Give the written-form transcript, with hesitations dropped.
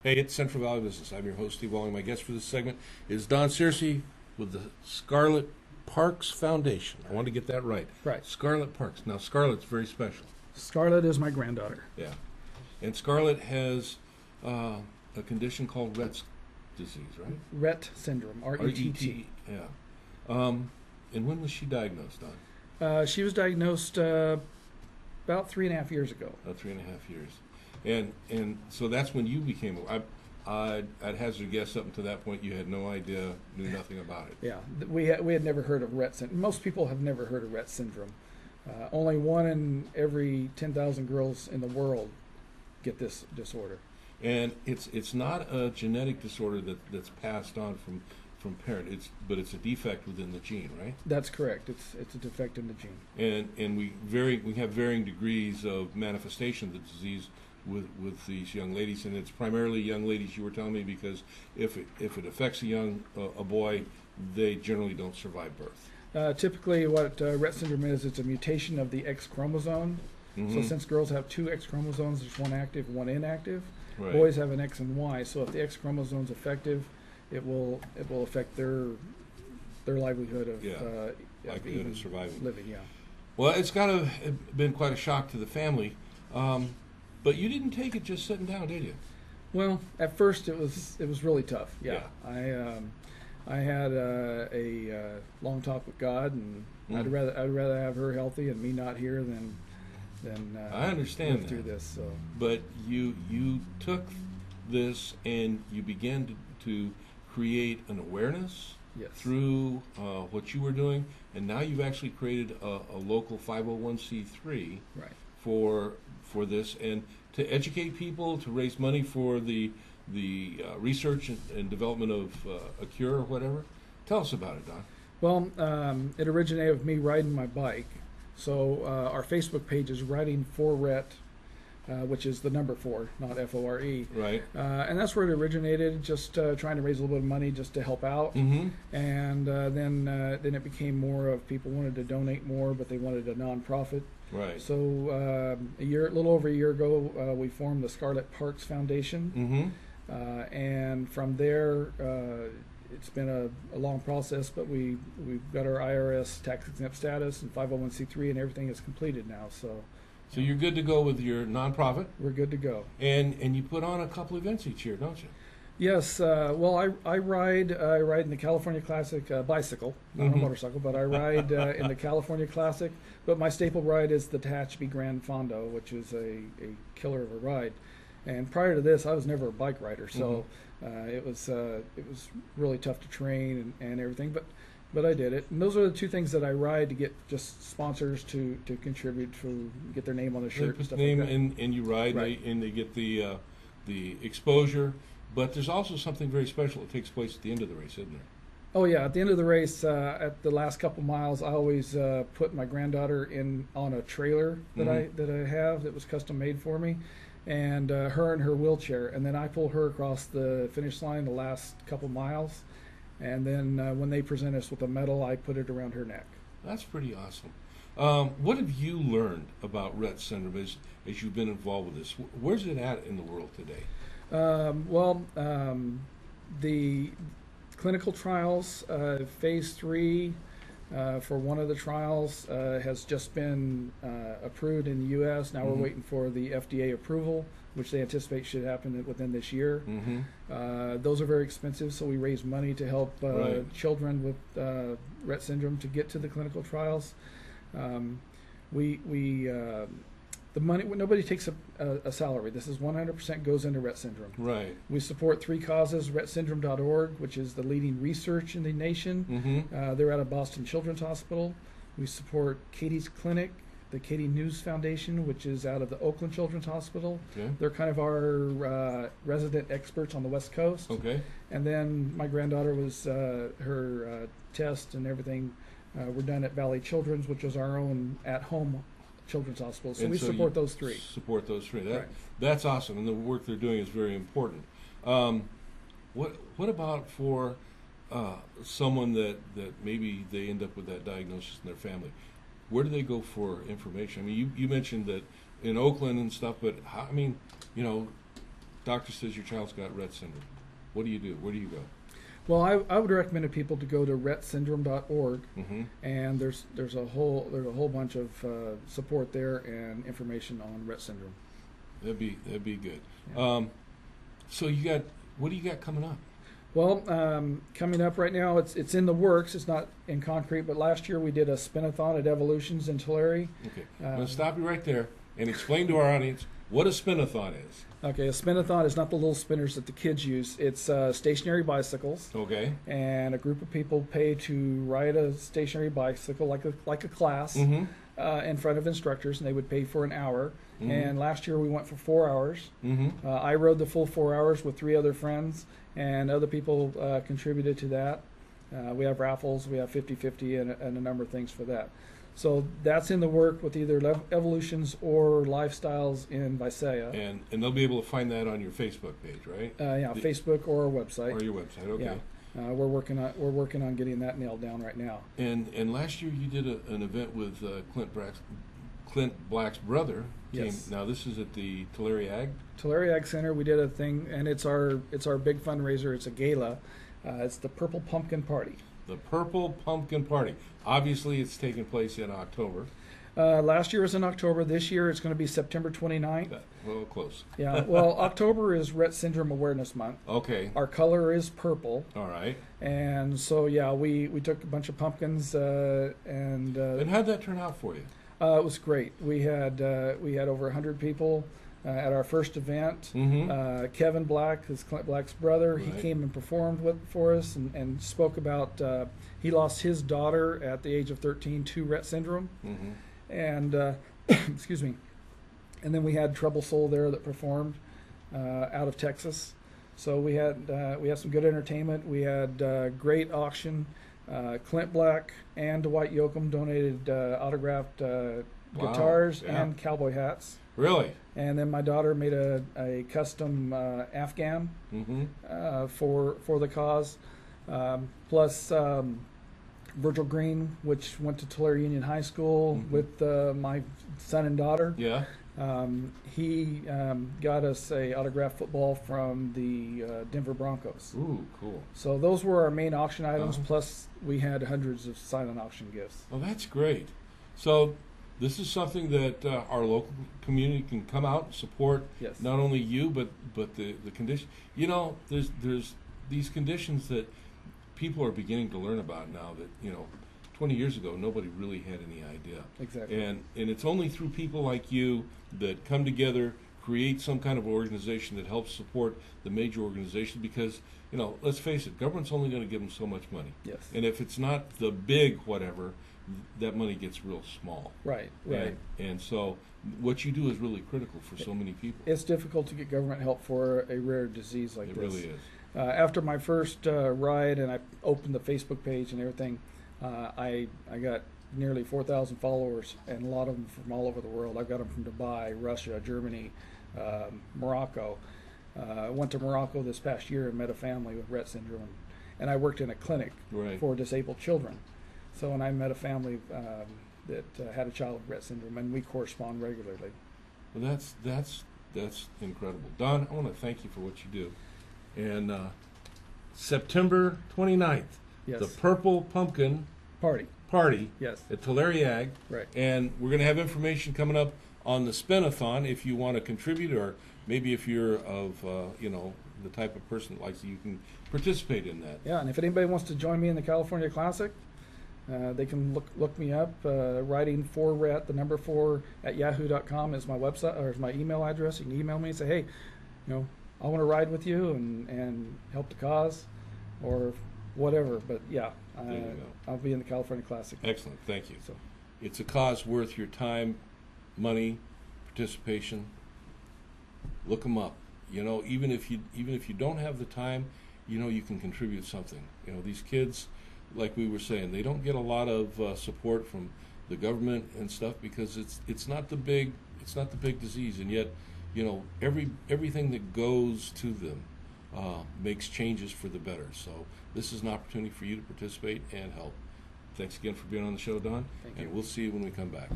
Hey, it's Central Valley Business. I'm your host, Steve Walling. My guest for this segment is Don Searcy with the Scarlett Parks Foundation. I want to get that right. Right. Scarlett Parks. Now, Scarlett's very special. Scarlett is my granddaughter. Yeah. And Scarlett has a condition called Rett disease, right? Rett syndrome, R-E-T-T. Yeah. And when was she diagnosed, Don? She was diagnosed about 3.5 years ago. About 3.5 years. And so that's when you became. I'd hazard a guess up until that point you had no idea, knew nothing about it. Yeah, we had never heard of Rett syndrome. Most people have never heard of Rett syndrome. Only 1 in every 10,000 girls in the world get this disorder. And it's not a genetic disorder that's passed on from parent. But it's a defect within the gene, right? That's correct. It's a defect in the gene. And we have varying degrees of manifestation of the disease with these young ladies, and it's primarily young ladies, you were telling me, because if it affects a boy, they generally don't survive birth. Typically, what Rett syndrome is, it's a mutation of the X chromosome. Mm-hmm. So since girls have 2 X chromosomes, there's 1 active, 1 inactive. Right. Boys have an X and Y. So if the X chromosome is effective, it will affect their livelihood of likelihood of surviving. Living. Yeah. Well, it's got to have been quite a shock to the family. But you didn't take it just sitting down, did you? Well, at first it was really tough. Yeah. Yeah. I had a long talk with God, and I'd rather have her healthy and me not here than I understand live through this. So. But you took this and you began to create an awareness. Yes. Through what you were doing, and now you've actually created a local 501c3 right. for this, and to educate people, to raise money for the research and development of a cure or whatever. Tell us about it, Don. Well, it originated with me riding my bike. So our Facebook page is Riding for Rett, which is the number 4, not F-O-R-E. Right. And that's where it originated, just trying to raise a little bit of money just to help out. Mm-hmm. And then it became more of people wanted to donate more, but they wanted a nonprofit. Right. So a little over a year ago, we formed the Scarlett Parks Foundation. Mm-hmm. And from there, it's been a long process, but we've got our IRS tax exempt status and 501c3, and everything is completed now. So you're good to go with your nonprofit. We're good to go. And you put on a couple events each year, don't you? Yes. Well, I ride in the California Classic bicycle, not a motorcycle, but I ride in the California Classic. But my staple ride is the Tehachapi Grand Fondo, which is a killer of a ride. And prior to this, I was never a bike rider, so it was really tough to train and everything. But I did it, and those are the 2 things that I ride to get just sponsors to contribute, to get their name on the shirt and stuff like that. And you ride, right. and they get the exposure. But there's also something very special that takes place at the end of the race, isn't there? Oh yeah, at the end of the race, at the last couple miles, I always put my granddaughter on a trailer that I have that was custom made for me, and her in her wheelchair, and then I pull her across the finish line the last couple miles. And then when they present us with a medal, I put it around her neck. That's pretty awesome. What have you learned about Rett syndrome as you've been involved with this? Where's it at in the world today? The clinical trials, phase 3 for one of the trials has just been approved in the U.S. Now we're waiting for the FDA approval, which they anticipate should happen within this year. Mm-hmm. Those are very expensive, so we raise money to help right. children with Rett syndrome to get to the clinical trials. The money, nobody takes a salary. This is 100% goes into Rett syndrome. Right. We support 3 causes, RettSyndrome.org, which is the leading research in the nation. Mm-hmm. They're out of Boston Children's Hospital. We support Katie's Clinic, the Katie News Foundation, which is out of the Oakland Children's Hospital. Okay. They're kind of our resident experts on the West Coast. Okay. And then my granddaughter was, her test and everything were done at Valley Children's, which is our own at-home Children's Hospital. So we support those 3. Support those 3. Right. That's awesome, and the work they're doing is very important. What about for someone that maybe they end up with that diagnosis in their family? Where do they go for information? I mean, you mentioned that in Oakland and stuff, but how, I mean, doctor says your child's got Rett syndrome. What do you do? Where do you go? Well, I would recommend people to go to rettsyndrome.org, Mm-hmm. and there's a whole bunch of support there and information on Rett syndrome. That'd be good. Yeah. So what do you got coming up? Well, coming up right now, it's in the works. It's not in concrete, but last year we did a spinathon at Evolutions in Tulare. Okay, I'm going to stop you right there and explain to our audience what a spinathon is. Okay, a spinathon is not the little spinners that the kids use. It's stationary bicycles. Okay. And a group of people pay to ride a stationary bicycle like a class Mm-hmm. in front of instructors, and they would pay for an hour. Mm-hmm. And last year we went for 4 hours. Mm-hmm. I rode the full 4 hours with 3 other friends, and other people contributed to that. We have raffles, we have 50-50, and a number of things for that. So that's in the work with either Evolutions or Lifestyles in Visalia. And they'll be able to find that on your Facebook page, right? Yeah, Facebook or our website. Or your website, okay. Yeah. We're working on getting that nailed down right now. And last year you did an event with Clint Black's brother. Yes. Now this is at the Tulare Ag. Tulare Ag Center. We did a thing, and it's our big fundraiser. It's a gala. It's the Purple Pumpkin Party. The Purple Pumpkin Party. Obviously, it's taking place in October. Last year was in October. This year it's going to be September 29th. Well, close. Yeah. Well, October is Rett Syndrome Awareness Month. Okay. Our color is purple. All right. And so yeah, we took a bunch of pumpkins and how'd that turn out for you? it was great. We had over 100 people at our first event. Mm-hmm. Kevin Black is Clint Black's brother. Right. He came and performed for us and spoke about he lost his daughter at the age of 13 to Rett syndrome. Mm-hmm. And excuse me. And then we had Trouble Soul there that performed out of Texas. So we had some good entertainment. We had great auction. Clint Black and Dwight Yoakam donated autographed guitars Yeah. and cowboy hats. Really? And then my daughter made a custom Afghan Mm-hmm. for the cause. Plus Virgil Green, which went to Tulare Union High School Mhm. with my son and daughter. Yeah. He got us a autographed football from the Denver Broncos. Ooh, cool. So those were our main auction items. Uh-huh. Plus, we had hundreds of silent auction gifts. Well, that's great. So this is something that our local community can come out and support. Yes. Not only you, but the condition. You know, there's these conditions that people are beginning to learn about now that, 20 years ago, nobody really had any idea. Exactly. And it's only through people like you that come together, create some kind of organization that helps support the major organization because, let's face it, government's only going to give them so much money. Yes. And if it's not the big whatever, that money gets real small. Right. And so what you do is really critical for so many people. It's difficult to get government help for a rare disease like It this. really is. After my first ride, and I opened the Facebook page and everything, I got nearly 4,000 followers, and a lot of them from all over the world. I've got them from Dubai, Russia, Germany, Morocco. I went to Morocco this past year and met a family with Rett syndrome, and I worked in a clinic Right. for disabled children. So when I met a family that had a child with Rett syndrome, and we correspond regularly. Well, that's incredible. Don, I want to thank you for what you do. And September 29th, Yes. the Purple Pumpkin Party Yes. at Tulare Ag. Right. And we're going to have information coming up on the Spinathon if you want to contribute, or maybe if you're of, the type of person that likes it, you can participate in that. Yeah, and if anybody wants to join me in the California Classic, they can look me up. Writing 4RET, the number 4 at yahoo.com is my website or is my email address. You can email me and say, hey, I want to ride with you and help the cause, or whatever. But yeah, There you go. I'll be in the California Classic. Excellent, thank you. So It's a cause worth your time, money, participation. Look them up. Even if you don't have the time, you can contribute something. These kids, like we were saying, they don't get a lot of support from the government and stuff because it's not the big disease, and yet everything that goes to them makes changes for the better. So this is an opportunity for you to participate and help. Thanks again for being on the show, Don. Thank you. And we'll see you when we come back.